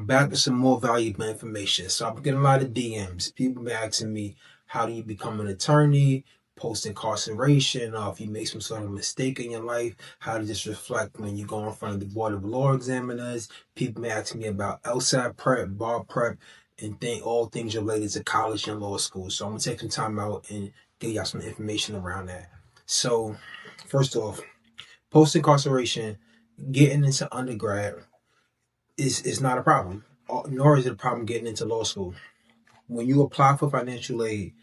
I'm back with some more valuable information. So I'm getting a lot of DMs. People been asking me, how do you become an attorney, post incarceration, or if you make some sort of mistake in your life, how does this reflect when you go in front of the Board of Law Examiners? People been asking me about LSAT prep, bar prep, and all things related to college and law school. So I'm gonna take some time out and give y'all some information around that. So first off, post incarceration, getting into undergrad is not a problem, nor is it a problem getting into law school. When you apply for financial aid,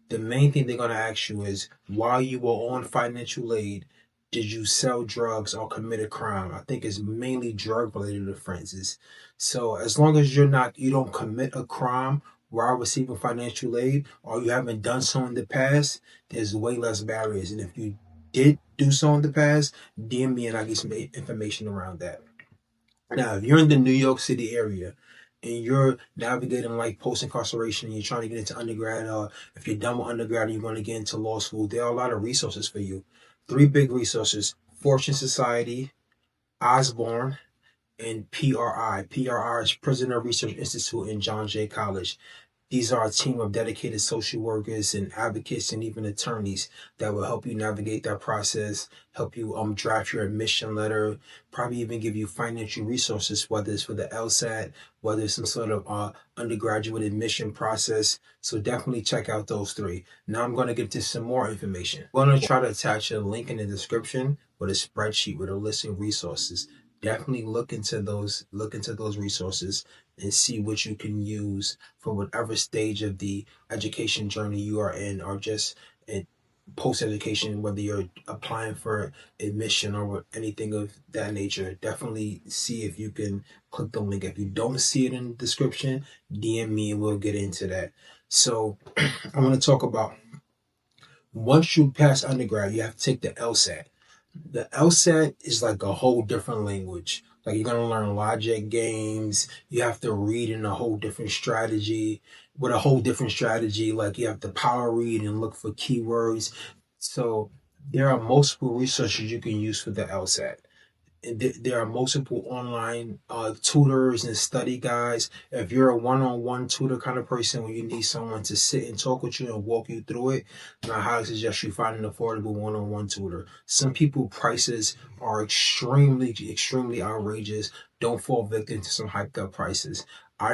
the main thing they're going to ask you is, while you were on financial aid, did you sell drugs or commit a crime? I think it's mainly drug related offenses. So as long as you don't commit a crime while receiving financial aid, or you haven't done so in the past, there's way less barriers. And if you did do so in the past, DM me and I'll get some information around that. Now, if you're in the New York City area and you're navigating like post incarceration and you're trying to get into undergrad, or if you're done with undergrad and you're going to get into law school, there are a lot of resources for you. Three big resources: Fortune Society, Osborne, and PRI. PRI is Prisoner Research Institute in John Jay College. These are a team of dedicated social workers and advocates and even attorneys that will help you navigate that process, help you draft your admission letter, probably even give you financial resources, whether it's for the LSAT, whether it's some sort of undergraduate admission process. So definitely check out those three. Now I'm going to get to some more information. I'm going to try to attach a link in the description with a spreadsheet with a list of resources. Definitely look into those resources and see what you can use for whatever stage of the education journey you are in, or just in post-education, whether you're applying for admission or anything of that nature. Definitely see if you can click the link. If you don't see it in the description, DM me and we'll get into that. So I want to talk about, once you pass undergrad, you have to take the LSAT. The LSAT is like a whole different language. Like, you're gonna learn logic games. You have to read in a whole different strategy. With a whole different strategy, like you have to power read and look for keywords. So there are multiple resources you can use for the LSAT. And there are multiple online tutors and study guides. If you're a one-on-one tutor kind of person where you need someone to sit and talk with you and walk you through it, then I highly suggest you find an affordable one-on-one tutor. Some people prices are extremely outrageous. Don't fall victim to some hyped up prices.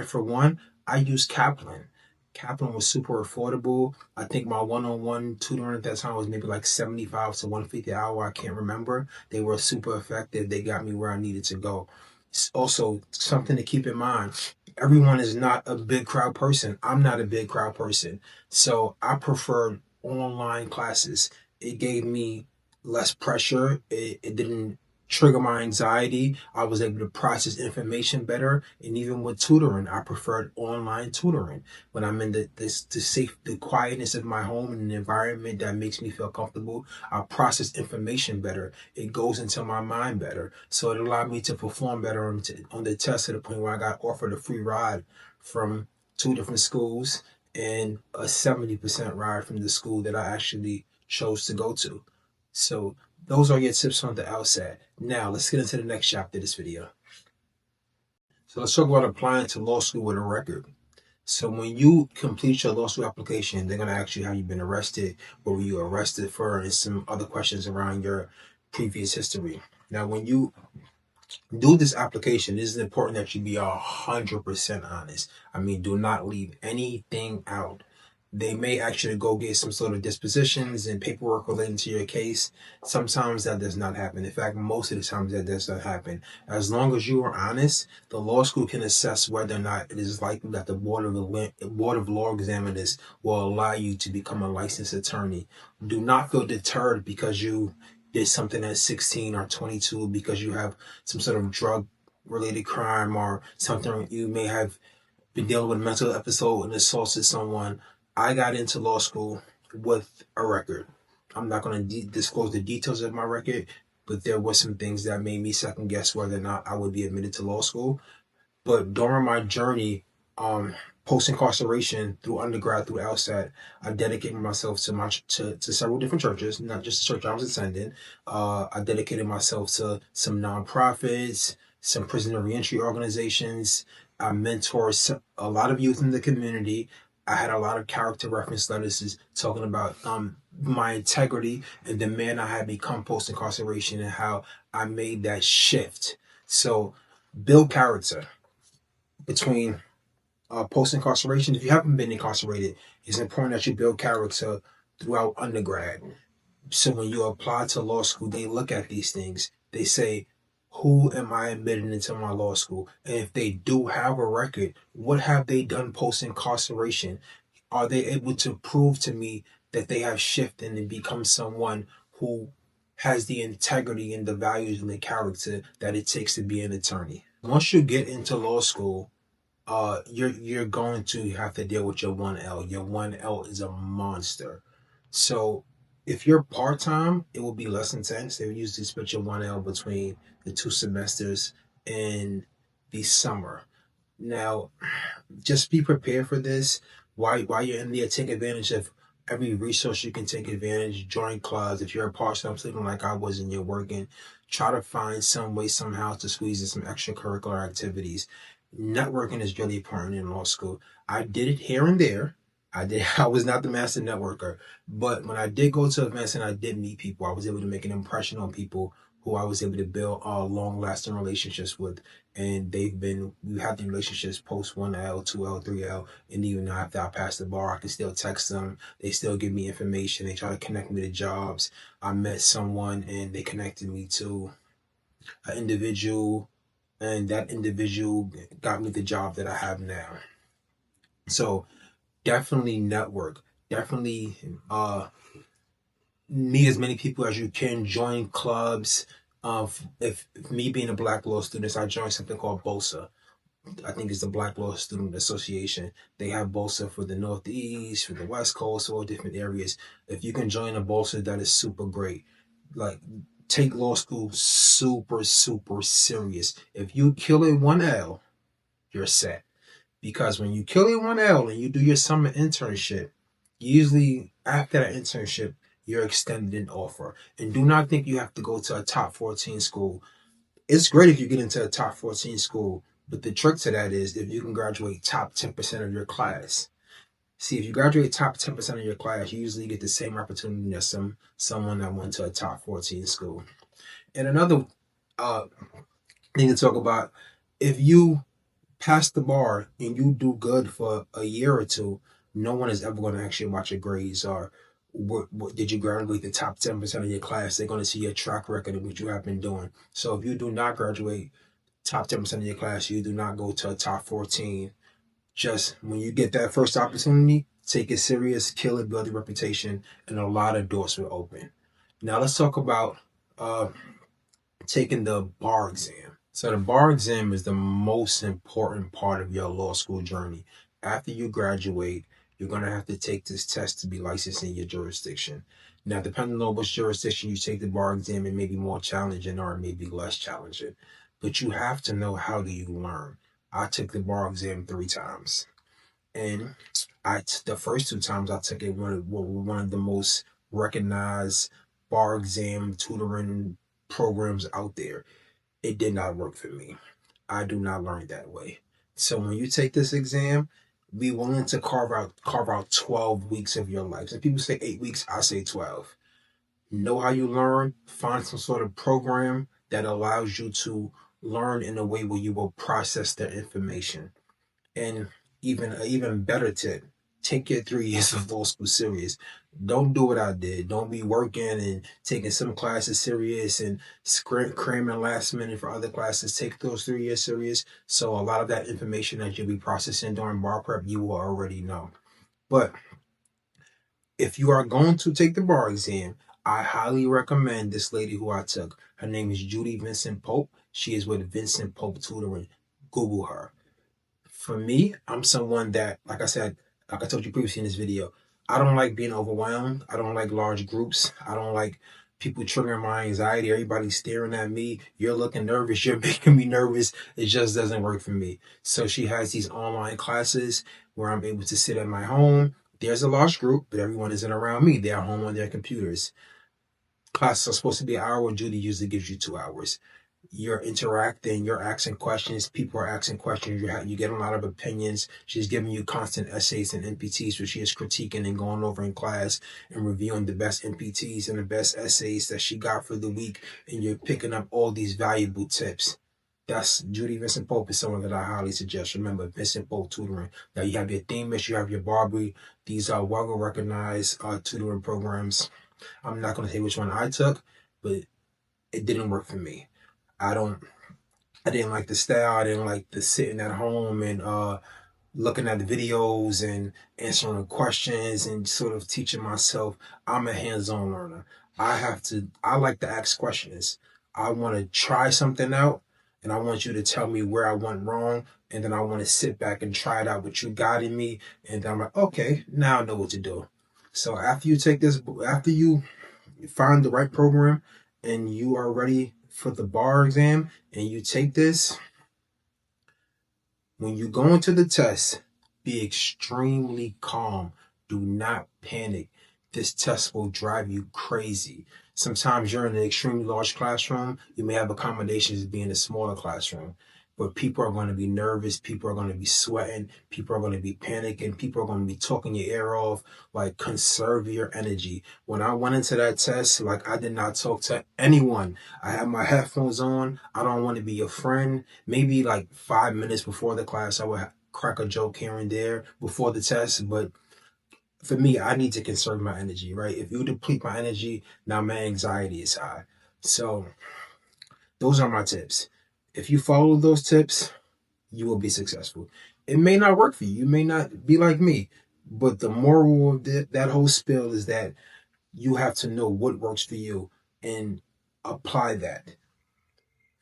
For one, I use Kaplan. Kaplan was super affordable. I think my one-on-one tutoring at that time was maybe like 75 to 150 an hour. I can't remember. They were super effective. They got me where I needed to go. It's also something to keep in mind. Everyone is not a big crowd person. I'm not a big crowd person. So I preferred online classes. It gave me less pressure. It didn't trigger my anxiety. I was able to process information better. And even with tutoring, I preferred online tutoring. When I'm in the quietness of my home and an environment that makes me feel comfortable, I process information better. It goes into my mind better. So it allowed me to perform better on the test, to the point where I got offered a free ride from two different schools and a 70% ride from the school that I actually chose to go to. So those are your tips on the LSAT. Now let's get into the next chapter of this video. So let's talk about applying to law school with a record. So when you complete your law school application, they're going to ask you, have you been arrested? What were you arrested for? And some other questions around your previous history. Now, when you do this application, it is important that you be 100% honest. I mean, do not leave anything out. They may actually go get some sort of dispositions and paperwork relating to your case. Sometimes that does not happen. In fact, most of the times that does not happen. As long as you are honest, the law school can assess whether or not it is likely that the Board of Law Examiners will allow you to become a licensed attorney. Do not feel deterred because you did something at 16 or 22, because you have some sort of drug related crime or something. You may have been dealing with a mental episode and assaulted someone. I got into law school with a record. I'm not going to disclose the details of my record, but there were some things that made me second guess whether or not I would be admitted to law school. But during my journey, post incarceration, through undergrad, through LSAT, I dedicated myself to several different churches, not just the church I was attending. I dedicated myself to some nonprofits, some prisoner reentry organizations, I mentored a lot of youth in the community. I had a lot of character reference letters talking about my integrity and the man I had become post incarceration and how I made that shift. So build character between post incarceration. If you haven't been incarcerated, it's important that you build character throughout undergrad. So when you apply to law school, they look at these things. They say, who am I admitting into my law school? And if they do have a record, what have they done post incarceration? Are they able to prove to me that they have shifted and become someone who has the integrity and the values and the character that it takes to be an attorney? Once you get into law school, you're going to have to deal with your 1L. Your 1L is a monster. So if you're part time, it will be less intense. They would usually split your 1L between the 2 semesters in the summer. Now, just be prepared for this. While you're in there, take advantage of every resource you can take advantage. Join clubs. If you're a part-time student like I was and you're working, try to find some way somehow to squeeze in some extracurricular activities. Networking is really important in law school. I did it here and there. I was not the master networker, but when I did go to events and I did meet people, I was able to make an impression on people who I was able to build long-lasting relationships with. And we have the relationships post 1L, 2L, 3L, and even after I pass the bar, I can still text them. They still give me information. They try to connect me to jobs. I met someone and they connected me to an individual, and that individual got me the job that I have now. So definitely network. Definitely meet as many people as you can. Join clubs. If me being a Black law student, I joined something called BOSA. I think it's the Black Law Student Association. They have BOSA for the Northeast, for the West Coast, all different areas. If you can join a BOSA, that is super great. Like, take law school super, super serious. If you kill it 1L, you're set. Because when you kill it 1L and you do your summer internship, usually after that internship, you're extended an offer. And do not think you have to go to a top 14 school. It's great if you get into a top 14 school, but the trick to that is if you can graduate top 10% of your class. See, if you graduate top 10% of your class, you usually get the same opportunity as someone that went to a top 14 school. And another thing to talk about, if you pass the bar and you do good for a year or two, no one is ever going to ask you about your grades or what did you graduate the top 10% of your class. They're going to see your track record of what you have been doing. So if you do not graduate top 10% of your class, you do not go to a top 14. Just when you get that first opportunity, take it serious, kill it, build a reputation, and a lot of doors will open. Now let's talk about taking the bar exam. So the bar exam is the most important part of your law school journey. After you graduate, you're going to have to take this test to be licensed in your jurisdiction. Now, depending on which jurisdiction you take the bar exam, it may be more challenging or it may be less challenging. But you have to know, how do you learn? I took the bar exam 3 times. And the first 2 times I took it, one of the most recognized bar exam tutoring programs out there. It did not work for me. I do not learn that way. So when you take this exam, be willing to carve out 12 weeks of your life. So people say 8 weeks, I say 12. Know how you learn, find some sort of program that allows you to learn in a way where you will process the information. And even better tip, take your 3 years of law school serious. Don't do what I did. Don't be working and taking some classes serious and cramming last minute for other classes. Take those 3 years serious. So a lot of that information that you'll be processing during bar prep, you will already know. But if you are going to take the bar exam, I highly recommend this lady who I took. Her name is Judy Vincent Pope. She is with Vincent Pope Tutoring. Google her. For me, I'm someone that, like I told you previously in this video, I don't like being overwhelmed. I don't like large groups. I don't like people triggering my anxiety. Everybody's staring at me. You're looking nervous. You're making me nervous. It just doesn't work for me. So she has these online classes where I'm able to sit at my home. There's a large group, but everyone isn't around me. They're home on their computers. Classes are supposed to be an hour. Judy usually gives you 2 hours. you're interacting, you're asking questions, people are asking questions, you get a lot of opinions. She's giving you constant essays and NPTs, which she is critiquing and going over in class and reviewing the best NPTs and the best essays that she got for the week, and you're picking up all these valuable tips. That's Judy Vincent Pope is someone that I highly suggest. Remember, Vincent Pope tutoring. Now you have your Themis, you have your Barbary. These are well recognized tutoring programs. I'm not going to say which one I took, but it didn't work for me. I don't I didn't like the style. I didn't like the sitting at home and looking at the videos and answering the questions and sort of teaching myself. I'm a hands-on learner. I like to ask questions. I want to try something out and I want you to tell me where I went wrong. And then I want to sit back and try it out with you guiding me. And then I'm like, okay, now I know what to do. So after you take this, after you find the right program and you are ready for the bar exam and you take this, when you go into the test, be extremely calm. Do not panic. This test will drive you crazy. Sometimes you're in an extremely large classroom. You may have accommodations to be in a smaller classroom. But people are going to be nervous. People are going to be sweating. People are going to be panicking. People are going to be talking your ear off. Like, conserve your energy. When I went into that test, like, I did not talk to anyone. I had my headphones on. I don't want to be your friend. Maybe like 5 minutes before the class, I would crack a joke here and there before the test. But for me, I need to conserve my energy, right? If you deplete my energy, now my anxiety is high. So those are my tips. If you follow those tips, you will be successful. It may not work for you. You may not be like me. But the moral of that whole spiel is that you have to know what works for you and apply that.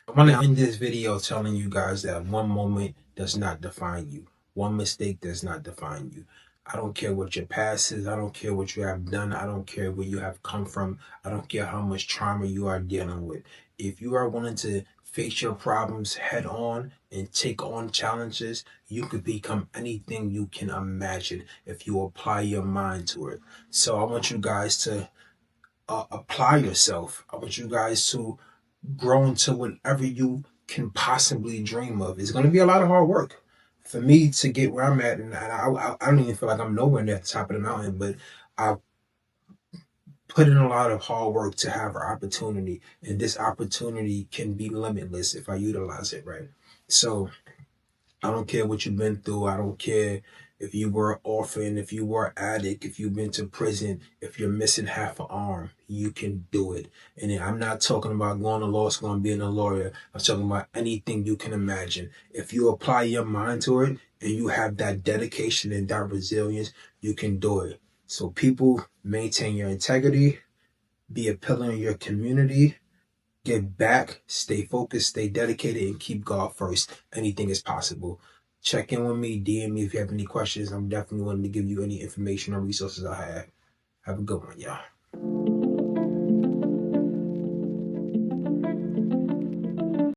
I want to end this video telling you guys that one moment does not define you. One mistake does not define you. I don't care what your past is. I don't care what you have done. I don't care where you have come from. I don't care how much trauma you are dealing with. If you are willing to face your problems head on and take on challenges, you could become anything you can imagine if you apply your mind to it. So I want you guys to apply yourself. I want you guys to grow into whatever you can possibly dream of. It's going to be a lot of hard work for me to get where I'm at, and I don't even feel like I'm nowhere near the top of the mountain, but I put in a lot of hard work to have an opportunity, and this opportunity can be limitless if I utilize it right. So I don't care what you've been through. I don't care if you were an orphan, if you were an addict, if you've been to prison, if you're missing half an arm, you can do it. And I'm not talking about going to law school and being a lawyer. I'm talking about anything you can imagine. If you apply your mind to it and you have that dedication and that resilience, you can do it. So people, maintain your integrity, be a pillar in your community, give back, stay focused, stay dedicated, and keep God first. Anything is possible. Check in with me, DM me if you have any questions. I'm definitely willing to give you any information or resources I have. Have a good one, y'all.